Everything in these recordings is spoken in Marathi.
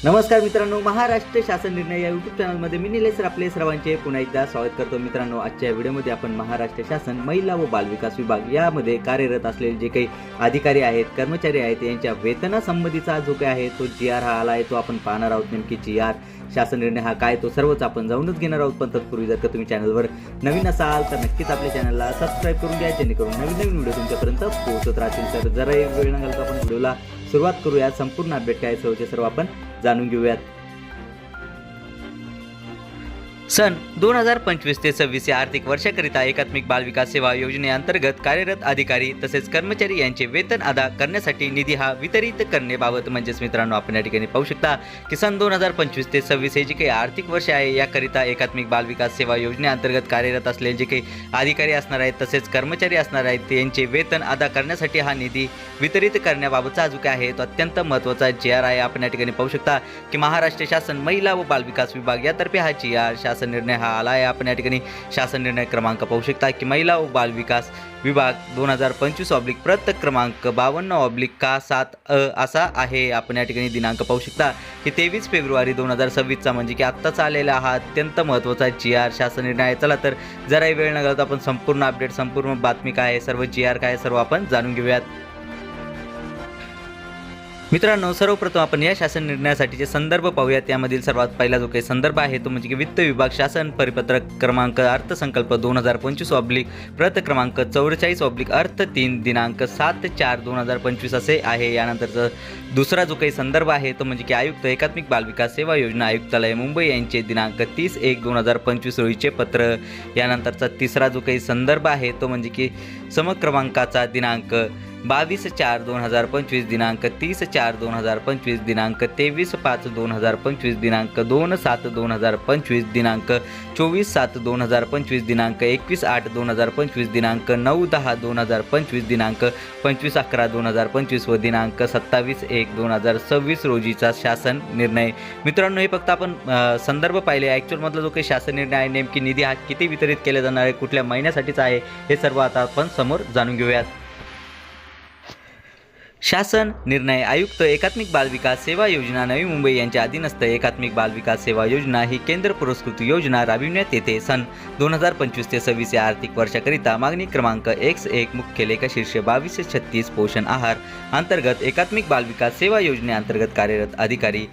नमस्कार मित्रांनो, महाराष्ट्र शासन निर्णय या यूट्यूब चॅनलमध्ये मी निलेश सर आपले सर्वांचे पुन्हा एकदा स्वागत करतो। मित्रांनो, आजच्या व्हिडिओमध्ये आपण महाराष्ट्र शासन महिला व बालविकास विभाग यामध्ये कार्यरत असलेले जे काही अधिकारी आहेत, कर्मचारी आहेत, यांच्या वेतनासंबंधीचा जो काही आहे तो GR हा आला आहे, तो आपण पाहणार आहोत। नेमकी GR शासन निर्णय हा काय तो सर्वच आपण जाणूनच घेणार आहोत। पण तत्पूर्वी जर का तुम्ही चॅनलवर नवीन असाल तर नक्कीच आपल्या चॅनलला सबस्क्राईब करून घ्या, जेणेकरून नवीन व्हिडिओ तुमच्यापर्यंत पोहोचत राहतील। तर जरा एक वेळ न घालता आपण व्हिडिओला सुरुवात करूया। संपूर्ण अपडेट काय सर्व आपण जाणून घेऊयात। सन 2025 ते 26 या आर्थिक वर्षाकरिता एकात्मिक बाल विकास सेवा योजनेअंतर्गत कार्यरत अधिकारी तसेच कर्मचारी यांचे वेतन अदा करण्यासाठी निधी हा वितरित करण्याबाबत म्हणजेच मित्रांनो आपण या ठिकाणी पाहू शकता की सन 2025 ते 26 हे जे काही आर्थिक वर्ष आहे याकरिता एकात्मिक बाल विकास सेवा योजनेअंतर्गत कार्यरत असलेले जे काही अधिकारी असणार आहेत तसेच कर्मचारी असणार आहेत त्यांचे वेतन अदा करण्यासाठी हा निधी वितरित करण्याबाबतचा जो काय आहे तो अत्यंत महत्त्वाचा GR आहे। आपण या ठिकाणी पाहू शकता की महाराष्ट्र शासन महिला व बाल विकास विभाग यातर्फे हा GR शासन निर्णय हा आला आहे। आपण या ठिकाणी शासन निर्णय क्रमांक पाहू शकता की महिला व बाल विकास विभाग 2025 प्रत क्रमांक 52/7 असा आहे। आपण या ठिकाणी दिनांक पाहू शकता की 23 फेब्रुवारी 2026 म्हणजे की आत्ताच आलेला हा अत्यंत महत्त्वाचा GR शासन निर्णय आहे। चला तर जराही वेळ न घालता आपण संपूर्ण अपडेट, संपूर्ण बातमी काय आहे, सर्व GR काय सर्व आपण जाणून घेऊयात। मित्रांनो, सर्वप्रथम आपण या शासन निर्णयासाठीचे संदर्भ पाहूयात। त्यामधील सर्वात पहिला जो काही संदर्भ आहे तो म्हणजे की वित्त विभाग शासन परिपत्रक क्रमांक अर्थसंकल्प 2025 प्रत क्रमांक 44 अर्थ 3 दिनांक 7/4/2025 असे आहे। यानंतरचा दुसरा जो काही संदर्भ आहे तो म्हणजे की आयुक्त एकात्मिक बाल विकास सेवा योजना आयुक्तालय मुंबई यांचे दिनांक 30/1/2025 रोजीचे पत्र। यानंतरचा तिसरा जो काही संदर्भ आहे तो म्हणजे की समक्रमांकाचा दिनांक 22/4/2025 दिनांक 30/4/2025 दिनांक 23/5/2025 दिनांक 2/7/2025 दिनांक 24/7/2025 दिनांक 21/8/2025 दिनांक 9/10/2025 दिनांक 25/11/2025 व दिनांक 27/1/2026 रोजीचा शासन निर्णय। मित्रांनो, हे फक्त आपण संदर्भ पाहिले। ॲक्च्युअलमधला जो काही शासन निर्णय आहे, नेमकी निधी हा किती वितरित केला जाणार आहे, कुठल्या महिन्यासाठीचा आहे, हे सर्व आता आपण समोर जाणून घेऊयात। शासन निर्णय आयुक्त एकात्मिक बाल विकास सेवा योजना नवी मुंबई यांच्या अधीनस्थ एकात्मिक बाल विकास सेवा योजना ही केंद्र पुरस्कृत योजना राबविण्यात येते। सन 2025 ते 26 या आर्थिक वर्षाकरिता मागणी क्रमांक X1 मुख्य लेखा शीर्ष 2236 पोषण आहार अंतर्गत एकात्मिक बाल विकास सेवा योजनेअंतर्गत कार्यरत अधिकारी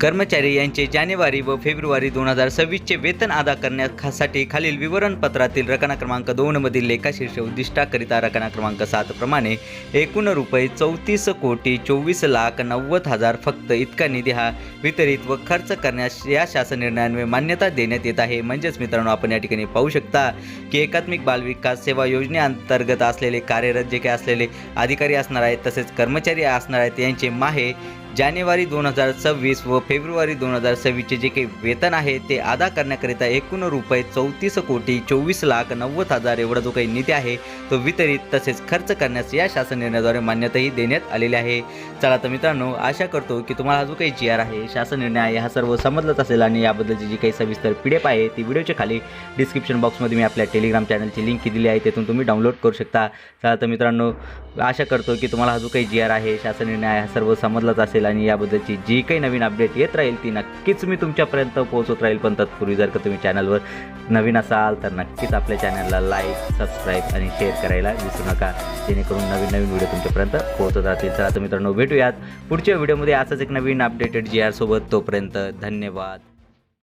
कर्मचारी यांचे जानेवारी व फेब्रुवारी 2026 चे वेतन अदा करण्यासाठी खालील विवरणपत्रातील रकाना क्रमांक 2 मधील लेखाशीर्ष उद्दिष्टाकरिता रकाना क्रमांक 7 प्रमाणे एकूण रुपये 34,24,90,000 फक्त इतका निधी हा वितरित व खर्च करण्यास या शासन निर्णयान्वये मान्यता देण्यात येत आहे। म्हणजेच मित्रांनो, आपण या ठिकाणी पाहू शकता की एकात्मिक बाल विकास सेवा योजनेअंतर्गत असलेले कार्यरत जे काही असलेले अधिकारी असणार आहेत तसेच कर्मचारी असणार आहेत यांचे माहे जानेवारी 2026 व फेब्रुवारी 2026 चे जे काही वेतन आहे ते अदा करण्याकरिता एकूण रुपये 34,24,90,000 एवढा जो काही निधी आहे तो वितरित तसेच खर्च करण्यास या शासन निर्णयाद्वारे मान्यताही देण्यात आलेली आहे। चला तर मित्रांनो, आशा करतो की तुम्हाला जो काही GR आहे, शासन निर्णय आहे, हा सर्व समजलंच असेल आणि याबद्दलची जी काही सविस्तर PDF आहे ती व्हिडिओच्या खाली डिस्क्रिप्शन बॉक्समध्ये मी आपल्या टेलिग्राम चॅनलची लिंक दिली आहे, तेथून तुम्ही डाउनलोड करू शकता। चला तर मित्रांनो, आशा करतो की तुम्हाला हा जो काही GR आहे, शासन निर्णय आहे, हा सर्व समजलंच असेल आणि याबद्दलची जी काही नवीन अपडेट येत राहील ती नक्कीच मी तुमच्यापर्यंत पोहोचत राहील। पण तत्पूर्वी जर का तुम्ही चॅनलवर नवीन असाल तर नक्कीच आपल्या चॅनलला लाईक, सबस्क्राईब आणि शेअर करायला विसरू नका, जेणेकरून नवीन व्हिडिओ तुमच्यापर्यंत पोहोचत राहतील। चला तर मित्रांनो, भेटूयात पुढच्या व्हिडिओमध्ये असाच एक नवीन अपडेटेड GR सोबत। तोपर्यंत धन्यवाद।